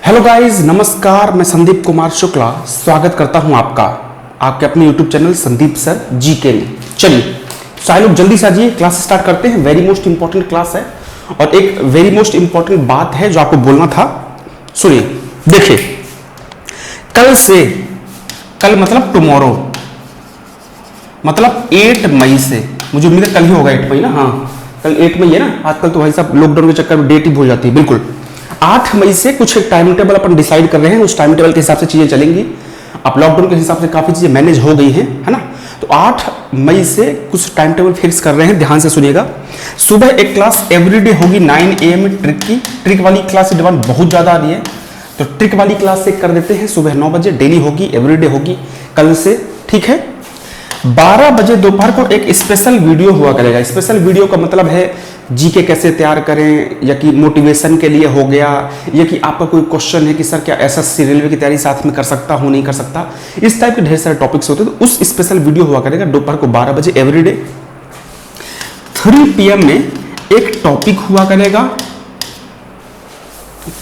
Hello guys, नमस्कार। मैं संदीप कुमार शुक्ला स्वागत करता हूं आपका आपके अपने YouTube channel Sandeep sir GK में। चलिए सारे लोग जल्दी से आ जाइए, क्लास स्टार्ट करते हैं। वेरी मोस्ट इंपॉर्टेंट क्लास है और एक वेरी मोस्ट इंपॉर्टेंट बात है जो आपको बोलना था। सुनिए, देखिए, कल से, कल मतलब टुमारो, मतलब 8 मई से, मुझे उम्मीद है कल ही होगा 8 मई ना। हाँ, कल 8 मई है ना। आजकल तो भाई साहब लॉकडाउन के चक्कर में डेट ही भूल जाती है। बिल्कुल 8 मई से कुछ एक टाइम टेबल अपन डिसाइड कर रहे हैं। उस टाइम टेबल के हिसाब से चीजें चलेंगी। अब लॉकडाउन के हिसाब से काफी चीजें मैनेज हो गई हैं, है ना। तो 8 मई से कुछ टाइम टेबल फिक्स कर रहे हैं, ध्यान से सुनिएगा। सुबह एक क्लास एवरीडे होगी 9 AM में, ट्रिक की। ट्रिक वाली क्लास की डिमांड बहुत ज्यादा आ रही है, तो ट्रिक वाली क्लास से कर देते हैं। सुबह 9 बजे डेली होगी, एवरीडे होगी कल से, ठीक है। 12 बजे दोपहर को एक स्पेशल वीडियो हुआ करेगा। स्पेशल वीडियो का मतलब है जीके कैसे तैयार करें, या कि मोटिवेशन के लिए हो गया, या कि आपका कोई क्वेश्चन है कि सर क्या एसएससी रेलवे की तैयारी साथ में कर सकता हूं, नहीं कर सकता, इस टाइप के ढेर सारे टॉपिक्स होते हैं। तो उस स्पेशल वीडियो हुआ करेगा दोपहर को 12 बजे एवरीडे। 3 PM में एक टॉपिक हुआ करेगा।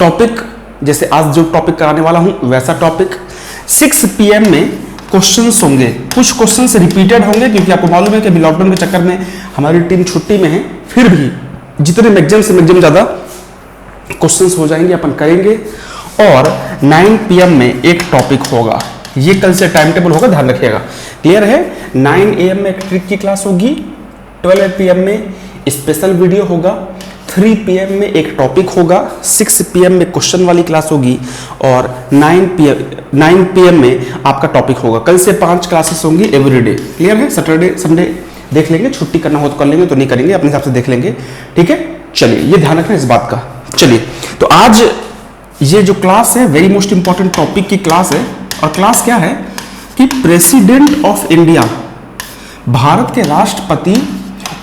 टॉपिक जैसे आज जो टॉपिक कराने वाला हूं वैसा टॉपिक। 6 PM में क्वेश्चंस होंगे। कुछ क्वेश्चंस रिपीटेड होंगे क्योंकि आपको मालूम है कि अभी लॉकडाउन के चक्कर में हमारी टीम छुट्टी में है। फिर भी जितने मैक्सिमम से मैक्सिमम ज्यादा क्वेश्चंस हो जाएंगे अपन करेंगे। और 9 PM में एक टॉपिक होगा। ये कल से टाइम टेबल होगा, ध्यान रखिएगा। क्लियर है। 9 AM में एक ट्रिक की क्लास होगी। 12 PM में स्पेशल वीडियो होगा। 3 PM में एक टॉपिक होगा। 6 PM में क्वेश्चन वाली क्लास होगी और 9 PM में आपका टॉपिक होगा। कल से 5 क्लासेस होंगी एवरीडे। क्लियर है। सैटरडे संडे देख लेंगे, छुट्टी करना हो तो कर लेंगे, तो नहीं करेंगे, अपने हिसाब से देख लेंगे, ठीक है। चलिए, ये ध्यान रखना इस बात का। चलिए, तो आज ये जो क्लास है वेरी मोस्ट इंपॉर्टेंट टॉपिक की क्लास है। और क्लास क्या है कि प्रेसिडेंट ऑफ इंडिया, भारत के राष्ट्रपति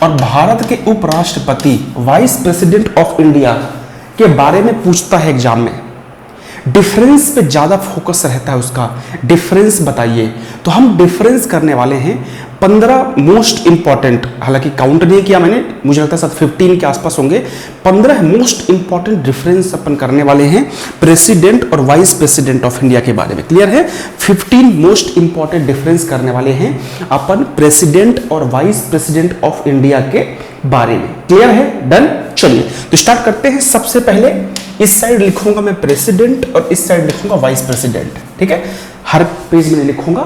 और भारत के उपराष्ट्रपति, वाइस प्रेसिडेंट ऑफ इंडिया के बारे में पूछता है एग्जाम में। डिफरेंस पे ज्यादा फोकस रहता है उसका। डिफरेंस बताइए, तो हम डिफरेंस करने वाले हैं 15 मोस्ट इंपॉर्टेंट, हालांकि काउंट नहीं किया मैंने, मुझे लगता है 15 के आसपास होंगे। 15 मोस्ट इंपॉर्टेंट डिफरेंस अपन करने वाले हैं प्रेसिडेंट और वाइस प्रेसिडेंट ऑफ इंडिया के बारे में। क्लियर है। 15 मोस्ट इंपॉर्टेंट डिफरेंस करने वाले हैं अपन प्रेसिडेंट और वाइस प्रेसिडेंट ऑफ इंडिया के बारे में। क्लियर है, डन। चलिए तो स्टार्ट करते हैं। सबसे पहले इस साइड लिखूंगा मैं प्रेसिडेंट और इस साइड लिखूंगा वाइस प्रेसिडेंट, ठीक है। हर पेज में लिखूंगा,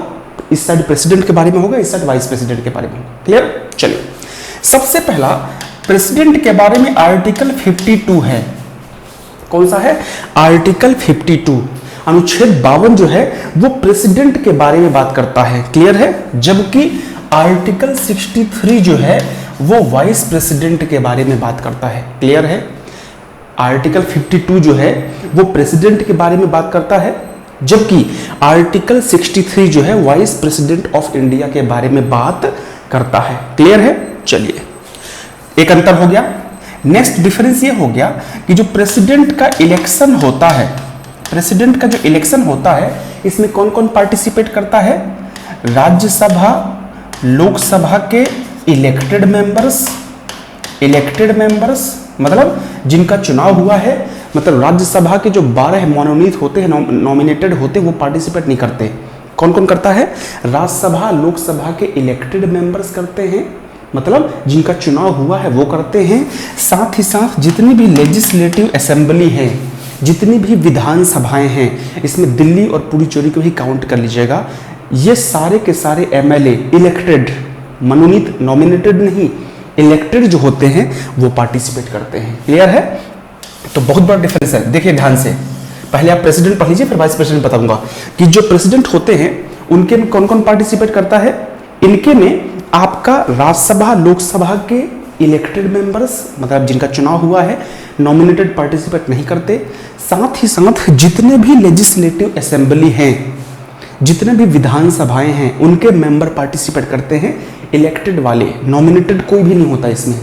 इस साइड प्रेसिडेंट के बारे में होगा, इस साइड वाइस प्रेसिडेंट के बारे में होगा। क्लियर। चलिए, सबसे पहला प्रेसिडेंट के बारे में आर्टिकल 52 है। कौन सा है? आर्टिकल 52, अनुच्छेद 52 जो है वो प्रेसिडेंट के बारे में बात करता है। क्लियर है। जबकि आर्टिकल 63 जो है वो वाइस प्रेसिडेंट के बारे में बात करता है। क्लियर है। आर्टिकल 52 जो है वो प्रेसिडेंट के बारे में बात करता है, जबकि आर्टिकल 63 जो है वाइस प्रेसिडेंट ऑफ इंडिया के बारे में बात करता है। क्लियर है। चलिए, एक अंतर हो गया। नेक्स्ट डिफरेंस ये हो गया कि जो प्रेसिडेंट का इलेक्शन होता है, प्रेसिडेंट का जो इलेक्शन होता है, इसमें कौन कौन पार्टिसिपेट करता है? राज्यसभा, लोकसभा के इलेक्टेड मेंबर्स, मतलब जिनका चुनाव हुआ है, मतलब राज्यसभा के जो 12 मनोनीत होते हैं, नॉमिनेटेड होते हैं, वो पार्टिसिपेट नहीं करते। कौन कौन करता है? राज्यसभा, लोकसभा के इलेक्टेड मेंबर्स करते हैं, मतलब जिनका चुनाव हुआ है वो करते हैं। साथ ही साथ जितनी भी लेजिस्लेटिव असेंबली है, जितनी भी विधानसभाएं हैं, इसमें दिल्ली और पुडुचेरी को ही काउंट कर लीजिएगा, ये सारे के सारे MLA इलेक्टेड, मनोनीत, नॉमिनेटेड नहीं, इलेक्टेड जो होते हैं वो पार्टिसिपेट करते हैं। क्लियर है। तो बहुत बड़ा डिफरेंस है, देखिए ध्यान से। पहले आप प्रेसिडेंट पढ़ लीजिए, फिर वाइस प्रेसिडेंट बताऊंगा कि जो प्रेसिडेंट होते हैं उनके में कौन कौन पार्टिसिपेट करता है। इनके में आपका राज्यसभा, लोकसभा के इलेक्टेड मेंबर्स, मतलब जिनका चुनाव हुआ है, नॉमिनेटेड पार्टिसिपेट नहीं करते। साथ ही साथ जितने भी लेजिस्लेटिव असेंबली हैं, जितने भी विधानसभाएं हैं, उनके मेंबर पार्टिसिपेट करते हैं, इलेक्टेड वाले, नॉमिनेटेड कोई भी नहीं होता इसमें।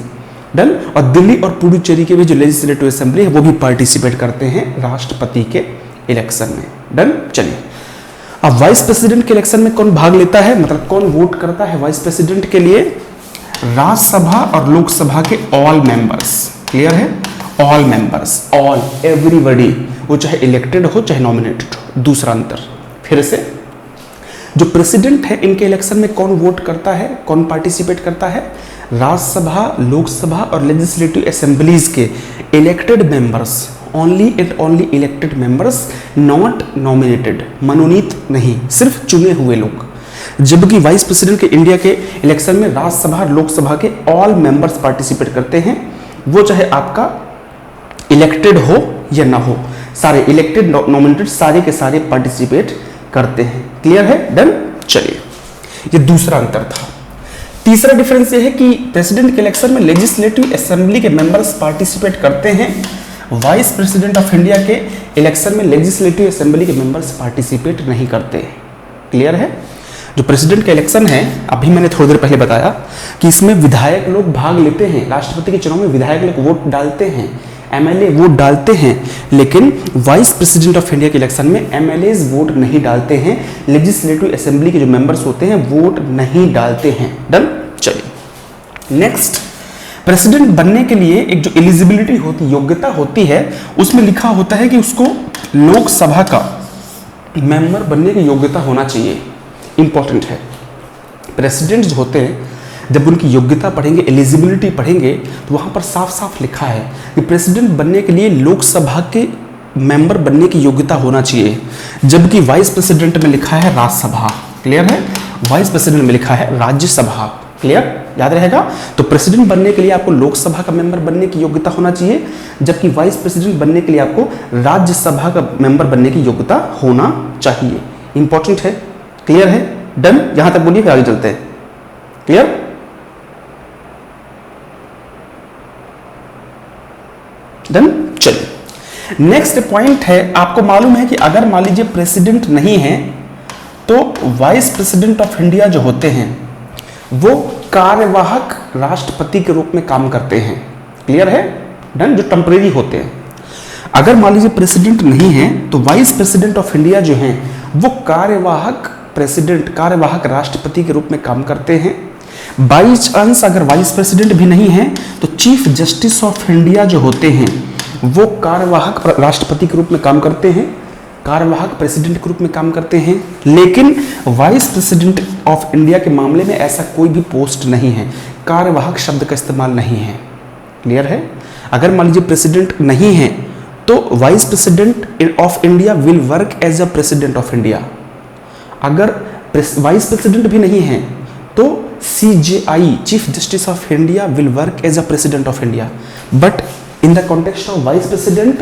डन। और दिल्ली और पुडुचेरी के भी जो लेजिस्लेटिव असेंबली है वो भी पार्टिसिपेट करते हैं राष्ट्रपति के इलेक्शन में। डन। चलिए, अब वाइस प्रेसिडेंट के इलेक्शन में कौन भाग लेता है, मतलब कौन वोट करता है वाइस प्रेसिडेंट के लिए? राज्यसभा और लोकसभा के ऑल मेंबर्स। क्लियर है। ऑल मेंबर्स, ऑल, एवरीबॉडी, वो चाहे इलेक्टेड हो चाहे नॉमिनेटेड हो। दूसरा अंतर फिर से, जो प्रेसिडेंट है इनके इलेक्शन में कौन वोट करता है, कौन पार्टिसिपेट करता है? राज्यसभा, लोकसभा और लेजिस्लेटिव असेंबलीज के elected members, only and only elected members, not nominated, मनोनीत नहीं, सिर्फ चुने हुए लोग। जबकि वाइस प्रेसिडेंट के इंडिया के इलेक्शन में राज्यसभा और लोकसभा के ऑल मेंबर्स पार्टिसिपेट करते हैं, वो चाहे आपका इलेक्टेड हो या ना हो, सारे इलेक्टेड नॉमिनेटेड सारे के सारे पार्टिसिपेट करते हैं। क्लियर है? डन। चलिए, ये दूसरा अंतर था। तीसरा डिफरेंस ये है कि प्रेसिडेंट के इलेक्शन में लेजिस्लेटिव असेंबली के मेंबर्स पार्टिसिपेट करते हैं, वाइस प्रेसिडेंट ऑफ इंडिया के इलेक्शन में लेजिस्लेटिव असेंबली के मेंबर्स पार्टिसिपेट नहीं करते। क्लियर है? जो प्रेसिडेंट का इलेक्शन है, अभी मैंने थोड़ी देर पहले बताया कि इसमें विधायक लोग भाग लेते हैं, राष्ट्रपति के चुनाव में विधायक लोग वोट डालते हैं, एमएलए वोट डालते हैं, लेकिन वाइस प्रेसिडेंट ऑफ इंडिया के इलेक्शन में एमएलएज वोट नहीं डालते हैं, लेजिस्लेटिव असेंबली के जो मेंबर्स होते हैं वोट नहीं डालते हैं। डन। चलिए नेक्स्ट, प्रेसिडेंट बनने के लिए एक जो एलिजिबिलिटी होती, योग्यता होती है, उसमें लिखा होता है कि उसको लोकसभा का मेंबर बनने की योग्यता होना चाहिए। इंपॉर्टेंट है। प्रेसिडेंट जो होते हैं जब उनकी योग्यता पढ़ेंगे, एलिजिबिलिटी पढ़ेंगे, तो वहाँ पर साफ साफ लिखा है कि प्रेसिडेंट बनने के लिए लोकसभा के मेंबर बनने की योग्यता होना चाहिए, जबकि वाइस प्रेसिडेंट में लिखा है राज्यसभा। क्लियर है? वाइस प्रेसिडेंट में लिखा है राज्यसभा। क्लियर? याद रहेगा? तो प्रेसिडेंट बनने के लिए आपको लोकसभा का मेंबर बनने की योग्यता होना चाहिए, जबकि वाइस प्रेसिडेंट बनने के लिए आपको राज्यसभा का मेंबर बनने की योग्यता होना चाहिए। इंपॉर्टेंट है। क्लियर है? डन। यहां तक बोलिए, फिर आगे चलते हैं। क्लियर? डन। चलिए नेक्स्ट पॉइंट है, आपको मालूम है कि अगर मान लीजिए प्रेसिडेंट नहीं है तो वाइस प्रेसिडेंट ऑफ इंडिया जो होते हैं वो कार्यवाहक राष्ट्रपति के रूप में काम करते हैं। क्लियर है? डन। जो टेम्परेरी होते हैं। अगर मान लीजिए प्रेसिडेंट नहीं है तो वाइस प्रेसिडेंट ऑफ इंडिया जो हैं वो कार्यवाहक प्रेसिडेंट, कार्यवाहक राष्ट्रपति के रूप में काम करते हैं। बाई चांस अगर वाइस प्रेसिडेंट भी नहीं है तो चीफ जस्टिस ऑफ इंडिया जो होते हैं वो कार्यवाहक राष्ट्रपति के रूप में काम करते हैं, कार्यवाहक प्रेसिडेंट के रूप में काम करते हैं। लेकिन वाइस प्रेसिडेंट ऑफ इंडिया के मामले में ऐसा कोई भी पोस्ट नहीं है, कार्यवाहक शब्द का इस्तेमाल नहीं है। क्लियर है? अगर मान लीजिए प्रेसिडेंट नहीं है तो vice president of India will work as a president of India. अगर वाइस प्रेसिडेंट भी नहीं है तो CJI, chief justice of India, will work as a president of India. But in the context of vice president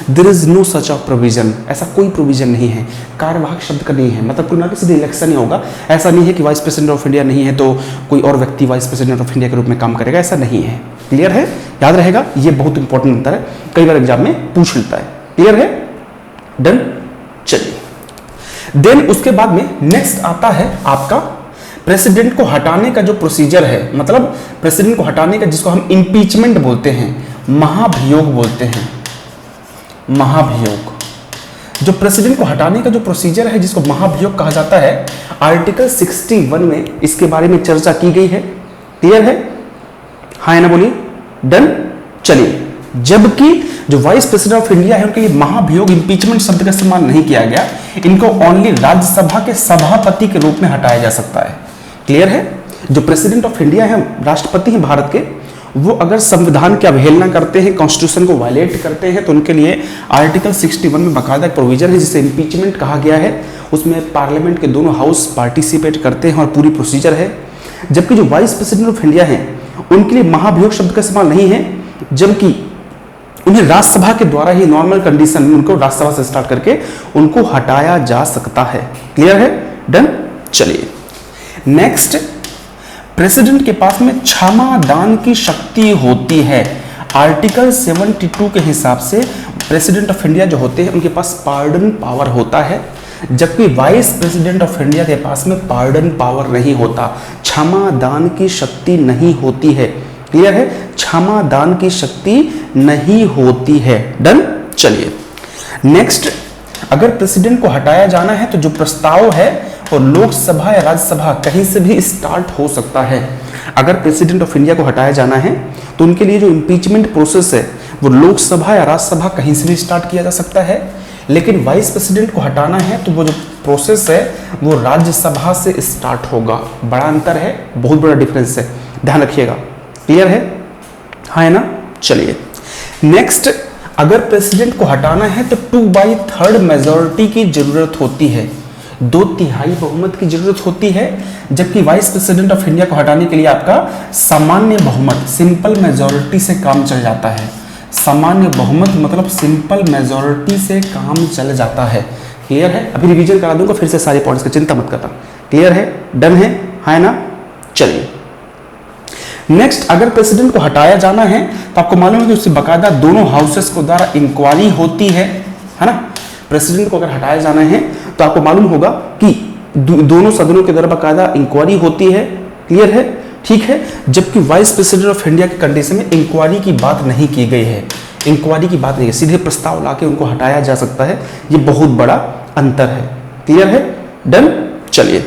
there is no such of provision. ऐसा कोई provision नहीं है, कार्यवाहक शब्द का नहीं है। मतलब कोई ना किसी इलेक्शन ही होगा। ऐसा नहीं है कि वाइस प्रेसिडेंट ऑफ इंडिया नहीं है तो कोई और व्यक्ति वाइस प्रेसिडेंट ऑफ इंडिया के रूप में काम करेगा, ऐसा नहीं है। क्लियर है? याद रहेगा, ये बहुत इंपॉर्टेंट अंतर है, कई बार एग्जाम में पूछ लेता है। क्लियर है? डन। चलिए देन उसके बाद में नेक्स्ट आता है आपका प्रेसिडेंट को हटाने का जो प्रोसीजर है, मतलब प्रेसिडेंट को हटाने का, जिसको हम इंपीचमेंट बोलते हैं, महाभियोग बोलते हैं। महाभियोग, जो प्रेसिडेंट को हटाने का जो प्रोसीजर है जिसको महाभियोग कहा जाता है, आर्टिकल 61 में इसके बारे में चर्चा की गई है। क्लियर है? हाँ या ना बोलिए। डन। चलिए, जबकि जो वाइस प्रेसिडेंट ऑफ इंडिया है उनके लिए महाभियोग, इंपीचमेंट शब्द का इस्तेमाल नहीं किया गया। इनको ओनली राज्यसभा के सभापति के रूप में हटाया जा सकता है। क्लियर है? जो प्रेसिडेंट ऑफ इंडिया है, राष्ट्रपति हैं भारत के, वो अगर संविधान की अवहेलना करते हैं, कॉन्स्टिट्यूशन को वायलेट करते हैं, तो उनके लिए आर्टिकल 61 में बाकायदा प्रोविजन है जिसे इंपीचमेंट कहा गया है। उसमें पार्लियामेंट के दोनों हाउस पार्टिसिपेट करते हैं और पूरी प्रोसीजर है। जबकि जो वाइस प्रेसिडेंट ऑफ इंडिया है उनके लिए महाभियोग शब्द का इस्तेमाल नहीं है, जबकि उन्हें राज्यसभा के द्वारा ही नॉर्मल कंडीशन में उनको राज्यसभा से स्टार्ट करके उनको हटाया जा सकता है। क्लियर है? डन। चलिए नेक्स्ट, प्रेसिडेंट के पास में क्षमा दान की शक्ति होती है। आर्टिकल 72 के हिसाब से प्रेसिडेंट ऑफ इंडिया जो होते हैं उनके पास पार्डन पावर होता है, जबकि वाइस प्रेसिडेंट ऑफ इंडिया के पास में पार्डन पावर नहीं होता, क्षमा दान की शक्ति नहीं होती है। क्लियर है? क्षमा दान की शक्ति नहीं होती है। डन। चलिए नेक्स्ट, अगर प्रेसिडेंट को हटाया जाना है तो जो प्रस्ताव है वो लोकसभा या राज्यसभा कहीं से भी स्टार्ट हो सकता है। अगर प्रेसिडेंट ऑफ इंडिया को हटाया जाना है तो उनके लिए जो इंपीचमेंट प्रोसेस है वो लोकसभा या राज्यसभा कहीं से भी स्टार्ट किया जा सकता है, लेकिन वाइस प्रेसिडेंट को हटाना है तो वो जो प्रोसेस है वो राज्यसभा से स्टार्ट होगा। बड़ा अंतर है, बहुत बड़ा डिफरेंस है, ध्यान रखिएगा। क्लियर है? हाँ है ना? चलिए नेक्स्ट, अगर प्रेसिडेंट को हटाना है तो 2/3 मेजॉरिटी की जरूरत होती है, 2/3 बहुमत की जरूरत होती है, जबकि वाइस प्रेसिडेंट ऑफ इंडिया को हटाने के लिए आपका सामान्य बहुमत, सिंपल मेजॉरिटी से काम चल जाता है। सामान्य बहुमत मतलब सिंपल मेजॉरिटी से काम चल जाता है। क्लियर है? अभी रिवीजन करा दूंगा फिर से सारे पॉइंट्स का, चिंता मत करना। क्लियर है? डन है? हाँ ना? चलिए नेक्स्ट, अगर प्रेसिडेंट को हटाया जाना है तो आपको मालूम है कि उससे बाकायदा दोनों हाउसेस को द्वारा इंक्वायरी होती है ना? प्रेसिडेंट को अगर हटाया जाना है तो आपको मालूम होगा कि दोनों सदनों के द्वारा बाकायदा इंक्वायरी होती है। क्लियर है? ठीक है। जबकि वाइस प्रेसिडेंट ऑफ इंडिया की कंडीशन में इंक्वायरी की बात नहीं की गई है, इंक्वायरी की बात नहीं है, सीधे प्रस्ताव लाके उनको हटाया जा सकता है। ये बहुत बड़ा अंतर है। क्लियर है? डन। चलिए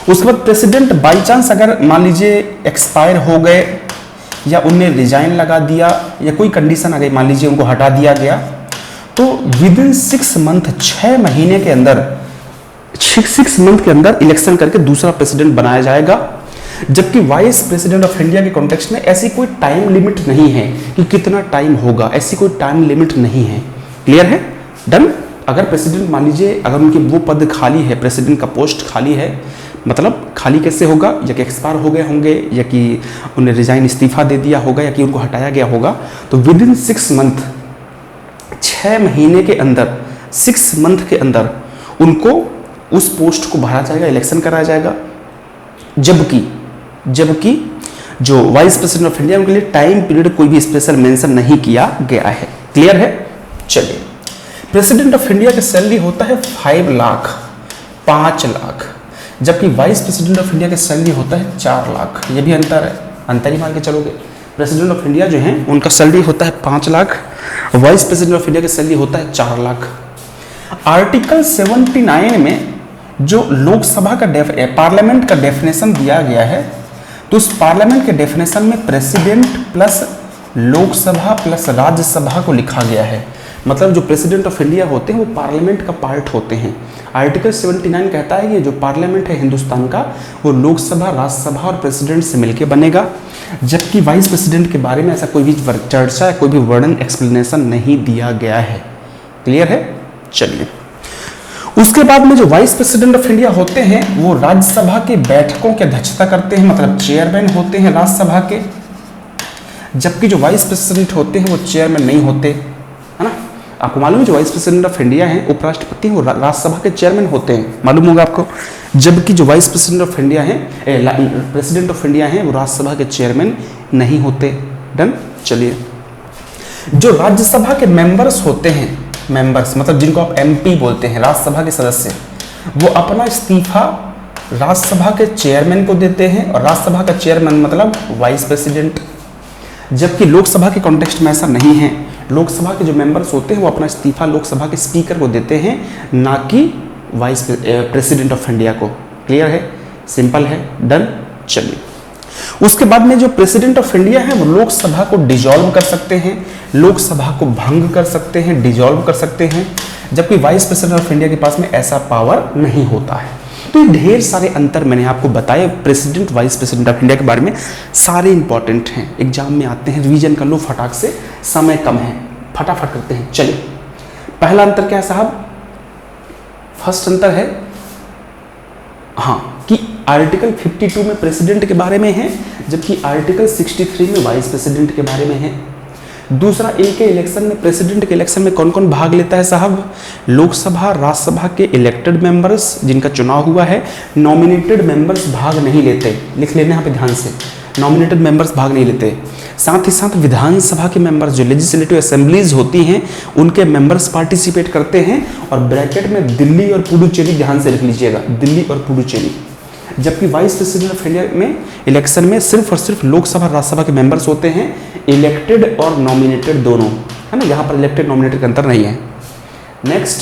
उसके बाद प्रेसिडेंट बाई चांस अगर मान लीजिए एक्सपायर हो गए या उनने रिजाइन लगा दिया या कोई कंडीशन आ गई, मान लीजिए उनको हटा दिया गया, तो विदिन 6 मंथ, 6 महीने के अंदर, 6 मंथ के अंदर इलेक्शन करके दूसरा प्रेसिडेंट बनाया जाएगा। जबकि वाइस प्रेसिडेंट ऑफ इंडिया के कॉन्टेक्स्ट में ऐसी कोई टाइम लिमिट नहीं है कि कितना टाइम होगा, ऐसी कोई टाइम लिमिट नहीं है। क्लियर है? डन। अगर प्रेसिडेंट मान लीजिए अगर उनके वो पद खाली है, प्रेसिडेंट का पोस्ट खाली है, मतलब खाली कैसे होगा, या कि एक्सपायर हो गए होंगे, या कि उन्हें रिजाइन इस्तीफा दे दिया होगा, या कि उनको हटाया गया होगा, तो विदिन 6 मंथ, 6 महीने के अंदर, 6 मंथ के अंदर उनको उस पोस्ट को भरा जाएगा, इलेक्शन कराया जाएगा। जबकि जो वाइस प्रेसिडेंट ऑफ इंडिया उनके लिए टाइम पीरियड कोई भी स्पेशल मेंशन नहीं किया गया है। क्लियर है? चलिए प्रेसिडेंट ऑफ इंडिया का सैलरी होता है 5 लाख, 5 लाख, जबकि वाइस प्रेसिडेंट ऑफ इंडिया का सैलरी होता है 4 लाख। ये भी अंतर है, अंतर ही मान के चलोगे। प्रेसिडेंट ऑफ इंडिया जो है उनका सैलरी होता है 5 lakh, vice president of India का सैलरी होता है 4 लाख। आर्टिकल 79 में जो लोकसभा का पार्लियामेंट का डेफिनेशन दिया गया है, तो उस पार्लियामेंट के डेफिनेशन में president plus Lok Sabha plus Rajya Sabha को लिखा गया है। मतलब जो प्रेसिडेंट ऑफ इंडिया होते हैं वो पार्लियामेंट का पार्ट होते हैं। आर्टिकल 79 कहता है कि जो पार्लियामेंट है हिंदुस्तान का वो लोकसभा, राज्यसभा और प्रेसिडेंट से मिलकर बनेगा। जबकि वाइस प्रेसिडेंट के बारे में ऐसा कोई भी चर्चा या कोई भी वर्णन, एक्सप्लेनेशन नहीं दिया गया है। क्लियर है? चलिए उसके बाद में जो वाइस प्रेसिडेंट ऑफ इंडिया होते हैं वो राज्यसभा की बैठकों की अध्यक्षता करते हैं, मतलब चेयरमैन होते हैं राज्यसभा के। जबकि जो वाइस प्रेसिडेंट होते हैं वो चेयरमैन नहीं होते, है ना? आपको मालूम है जो वाइस प्रेसिडेंट ऑफ इंडिया हैं उपराष्ट्रपति वो राज्यसभा के चेयरमैन होते हैं, मालूम होगा आपको। जबकि जो वाइस प्रेसिडेंट ऑफ इंडिया हैं, प्रेसिडेंट ऑफ इंडिया हैं वो राज्यसभा के चेयरमैन नहीं होते। डन। चलिए जो राज्यसभा के मेंबर्स होते हैं, मेंबर्स मतलब जिनको आप एमपी बोलते हैं, राज्यसभा के सदस्य, वो अपना इस्तीफा राज्यसभा के चेयरमैन को देते हैं, और राज्यसभा का चेयरमैन मतलब वाइस प्रेसिडेंट। जबकि लोकसभा के कॉन्टेक्स्ट में ऐसा नहीं है। लोकसभा के जो मेंबर्स होते हैं वो अपना इस्तीफा लोकसभा के स्पीकर को देते हैं, ना कि वाइस प्रेसिडेंट ऑफ इंडिया को। क्लियर है? सिंपल है। डन। चलिए उसके बाद में जो प्रेसिडेंट ऑफ इंडिया है वो लोकसभा को डिसॉल्व कर सकते हैं, लोकसभा को भंग कर सकते हैं, डिसॉल्व कर सकते हैं। जबकि वाइस प्रेसिडेंट ऑफ इंडिया के पास में ऐसा पावर नहीं होता है। तो ये ढेर सारे अंतर मैंने आपको बताए president, vice president of India के बारे में, सारे इंपॉर्टेंट हैं, एग्जाम में आते हैं। रिवीजन कर लो फटाक से, समय कम है, फटाफट करते हैं। चलिए पहला अंतर क्या है साहब? फर्स्ट अंतर है हाँ कि आर्टिकल 52 में प्रेसिडेंट के बारे में है, जबकि आर्टिकल 63 में वाइस प्रेसिडेंट के बारे में है। दूसरा, एक के इलेक्शन में, प्रेसिडेंट के इलेक्शन में कौन कौन भाग लेता है साहब? लोकसभा, राज्यसभा के इलेक्टेड मेंबर्स जिनका चुनाव हुआ है, नॉमिनेटेड मेंबर्स भाग नहीं लेते। लिख लेना यहाँ पे ध्यान से, नॉमिनेटेड मेंबर्स भाग नहीं लेते। साथ ही साथ विधानसभा के मेंबर्स, जो लेजिस्लेटिव असेंबलीज होती हैं, उनके मेंबर्स पार्टिसिपेट करते हैं। और ब्रैकेट में दिल्ली और पुडुचेरी ध्यान से लिख लीजिएगा, दिल्ली और पुडुचेरी। जबकि वाइस प्रेसिडेंट ऑफ इंडिया में इलेक्शन में सिर्फ और सिर्फ लोकसभा, राज्यसभा के मेंबर्स होते हैं, इलेक्टेड और नॉमिनेटेड दोनों, है ना? यहाँ पर इलेक्टेड नॉमिनेटेड का अंतर नहीं है। नेक्स्ट,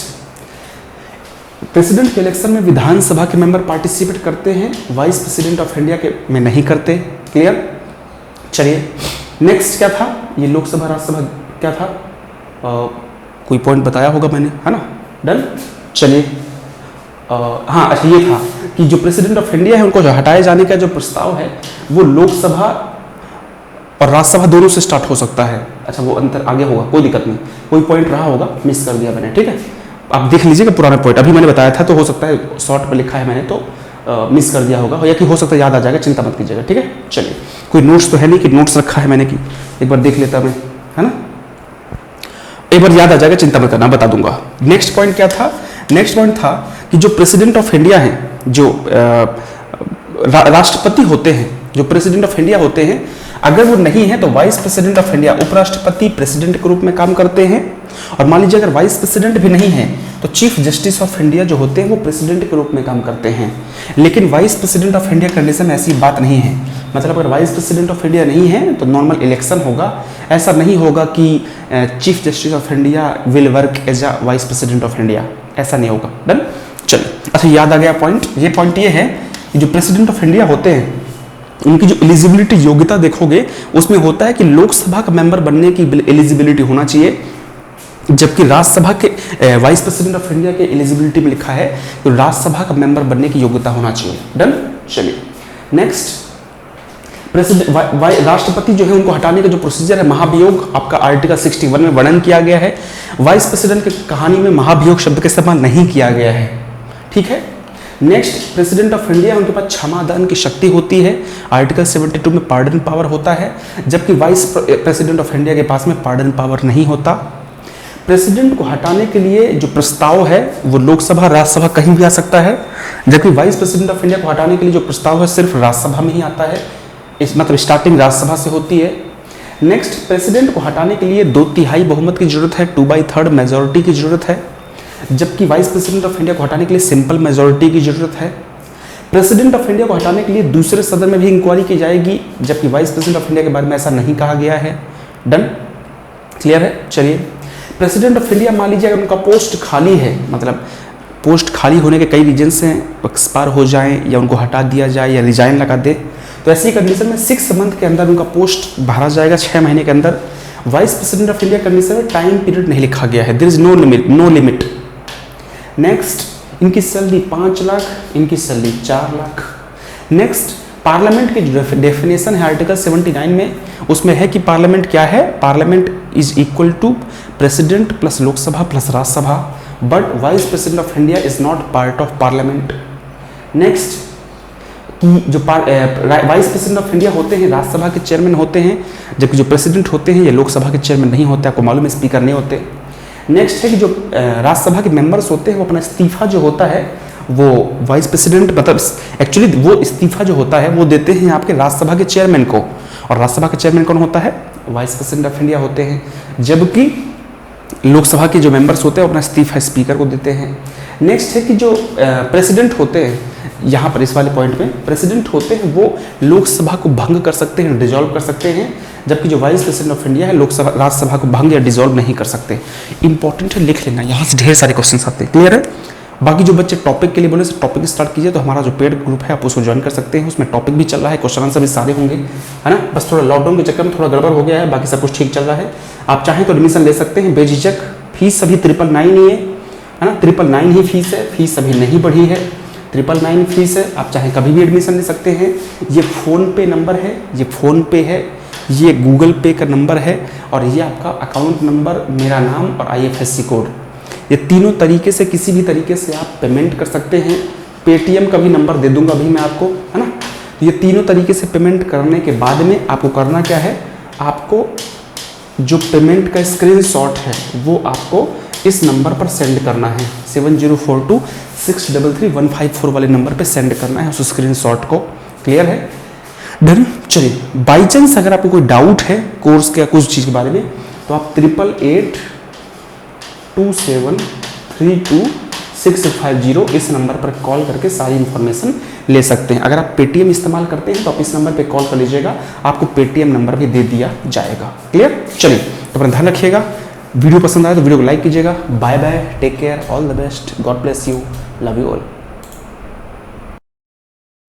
प्रेसिडेंट के इलेक्शन में विधानसभा के मेंबर पार्टिसिपेट करते हैं, वाइस प्रेसिडेंट ऑफ इंडिया के में नहीं करते। क्लियर? चलिए नेक्स्ट क्या था? ये लोकसभा, राज्यसभा क्या था, कोई पॉइंट बताया होगा मैंने, है ना। डन, चलिए। हाँ अच्छा, ये था कि जो प्रेसिडेंट ऑफ इंडिया है उनको जो हटाए जाने का जो प्रस्ताव है वो लोकसभा और राज्यसभा दोनों से स्टार्ट हो सकता है। अच्छा वो अंतर आगे होगा, कोई दिक्कत नहीं, कोई पॉइंट रहा होगा मिस कर दिया मैंने, ठीक है। आप देख लीजिएगा पुराना पॉइंट, अभी मैंने बताया था तो हो सकता है शॉर्ट में लिखा है मैंने तो मिस कर दिया होगा, या कि हो सकता है याद आ जाएगा, चिंता मत कीजिएगा, ठीक है। चलिए, कोई नोट्स तो है नहीं कि नोट्स रखा है मैंने कि एक बार देख लेता मैं, है ना, एक बार याद आ जाएगा, चिंता मत करना, बता दूंगा। नेक्स्ट पॉइंट क्या था, नेक्स्ट पॉइंट था कि जो प्रेसिडेंट ऑफ इंडिया है, जो राष्ट्रपति होते हैं, जो प्रेसिडेंट ऑफ इंडिया होते हैं, अगर वो नहीं है तो वाइस प्रेसिडेंट ऑफ इंडिया, उपराष्ट्रपति प्रेसिडेंट के रूप में काम करते हैं। और मान लीजिए अगर वाइस प्रेसिडेंट भी नहीं है तो चीफ जस्टिस ऑफ इंडिया जो होते हैं वो प्रेसिडेंट के रूप में काम करते हैं। लेकिन vice president of India condition में ऐसी बात नहीं है, मतलब अगर वाइस प्रेसिडेंट ऑफ इंडिया नहीं है तो नॉर्मल इलेक्शन होगा, ऐसा नहीं होगा कि chief justice of India will work as a vice president of India, ऐसा नहीं होगा। डन, चलिए। अच्छा याद आ गया पॉइंट, ये पॉइंट ये है कि जो प्रेसिडेंट ऑफ इंडिया होते हैं उनकी जो एलिजिबिलिटी योग्यता देखोगे उसमें होता है कि लोकसभा का मेंबर बनने की एलिजिबिलिटी होना चाहिए, जबकि राज्यसभा के वाइस प्रेसिडेंट ऑफ इंडिया के एलिजिबिलिटी में लिखा है तो राज्यसभा का मेंबर बनने की योग्यता होना चाहिए। डन, चलिए। नेक्स्ट, प्रेसिडेंट राष्ट्रपति जो है उनको हटाने का जो प्रोसीजर है, महाभियोग आपका आर्टिकल 61 में वर्णन किया गया है। वाइस प्रेसिडेंट की कहानी में महाभियोग शब्द का इस्तेमाल नहीं किया गया है, ठीक है। नेक्स्ट, प्रेसिडेंट ऑफ इंडिया उनके पास क्षमादान की शक्ति होती है, आर्टिकल 72 में पार्डन पावर होता है, जबकि वाइस प्रेसिडेंट ऑफ इंडिया के पास में पार्डन पावर नहीं होता। प्रेसिडेंट को हटाने के लिए जो प्रस्ताव है वो लोकसभा राज्यसभा कहीं भी आ सकता है, जबकि वाइस प्रेसिडेंट ऑफ इंडिया को हटाने के लिए जो प्रस्ताव है सिर्फ राज्यसभा में ही आता है, इस मतलब स्टार्टिंग राज्यसभा से होती है। नेक्स्ट, प्रेसिडेंट को हटाने के लिए 2/3 बहुमत की जरूरत है, 2/3 मेजोरिटी की जरूरत है, जबकि वाइस प्रेसिडेंट ऑफ इंडिया को हटाने के लिए सिंपल मेजोरिटी की जरूरत है। प्रेसिडेंट ऑफ इंडिया को हटाने के लिए दूसरे सदन में भी इंक्वायरी की जाएगी, जबकि वाइस प्रेसिडेंट ऑफ इंडिया के बारे में ऐसा नहीं कहा गया है। डन, क्लियर है। चलिए, प्रेसिडेंट ऑफ इंडिया मान लीजिए अगर उनका पोस्ट खाली है, मतलब पोस्ट खाली होने के कई रीजन से एक्सपायर हो जाए या उनको हटा दिया जाए या रिजाइन लगा दे, तो ऐसी कंडीशन में 6 मंथ के अंदर उनका पोस्ट भरा जाएगा, 6 महीने के अंदर। Vice president of India condition में टाइम पीरियड नहीं लिखा गया है, there is no limit. Next, इनकी सैलरी 5 लाख, इनकी सैलरी 4 लाख। नेक्स्ट, पार्लियामेंट की जो डेफिनेशन है आर्टिकल 79 में, उसमें है कि पार्लियामेंट क्या है, parliament is equal to president plus Lok Sabha plus Rajya Sabha, but vice president of India is not part of parliament. Next, कि जो वाइस प्रेसिडेंट ऑफ इंडिया होते हैं राज्यसभा के चेयरमैन होते हैं, जबकि जो प्रेसिडेंट होते हैं ये लोकसभा के चेयरमैन नहीं होते, आपको मालूम है, स्पीकर नहीं होते। नेक्स्ट है कि जो राज्यसभा के मेंबर्स होते हैं वो अपना इस्तीफा जो होता है वो वाइस प्रेसिडेंट, मतलब एक्चुअली वो इस्तीफा जो होता है वो देते हैं आपके राज्यसभा के चेयरमैन को, और राज्यसभा के चेयरमैन कौन होता है, वाइस प्रेसिडेंट ऑफ इंडिया होते हैं, जबकि लोकसभा के जो मेंबर्स होते हैं वो अपना इस्तीफा स्पीकर को देते हैं। नेक्स्ट है कि जो प्रेसिडेंट होते हैं, यहाँ पर इस वाले पॉइंट में प्रेसिडेंट होते हैं वो लोकसभा को भंग कर सकते हैं, डिसॉल्व कर सकते हैं, जबकि जो वाइस प्रेसिडेंट ऑफ इंडिया है लोकसभा राज्यसभा को भंग या डिसॉल्व नहीं कर सकते। इंपॉर्टेंट है, लिख लेना, यहाँ से ढेर सारे क्वेश्चन आते हैं। क्लियर है। बाकी जो बच्चे टॉपिक के लिए बोले टॉपिक स्टार्ट कीजिए, तो हमारा जो पेड ग्रुप है आप उसको ज्वाइन कर सकते हैं, उसमें टॉपिक भी चल रहा है, क्वेश्चन आंसर भी सारे होंगे, है ना। बस थोड़ा लॉकडाउन के चक्कर में थोड़ा गड़बड़ हो गया है, बाकी सब कुछ ठीक चल रहा है। आप चाहें तो एडमिशन ले सकते हैं बेझिझक, फीस अभी 999 ही है ना, 999 ही फीस है, फीस अभी नहीं बढ़ी है, 999 फीस है, आप चाहे कभी भी एडमिशन ले सकते हैं। ये फ़ोन पे नंबर है, ये फ़ोन पे है, ये गूगल पे का नंबर है, और ये आपका अकाउंट नंबर, मेरा नाम और IFSC कोड, ये तीनों तरीके से किसी भी तरीके से आप पेमेंट कर सकते हैं। पेटीएम का भी नंबर दे दूंगा अभी मैं आपको, है ना। ये तीनों तरीके से पेमेंट करने के बाद में आपको करना क्या है, आपको जो पेमेंट का स्क्रीनशॉट है वो आपको इस नंबर पर सेंड करना है, 7042633154 वाले नंबर पे सेंड करना है उस स्क्रीनशॉट को। क्लियर है। डन। चलिए, बाई चांस अगर आपको कोई डाउट है कोर्स के या कुछ चीज़ के बारे में, तो आप 8882732650 इस नंबर पर कॉल करके सारी इन्फॉर्मेशन ले सकते हैं। अगर आप पेटीएम इस्तेमाल करते हैं तो आप इस नंबर पे कॉल कर लीजिएगा, आपको पेटीएम नंबर भी दे दिया जाएगा। क्लियर। चलिए, तो अपना ध्यान रखिएगा, वीडियो पसंद आए तो वीडियो को लाइक कीजिएगा। Bye bye, take care, all the best, God bless you, love you all.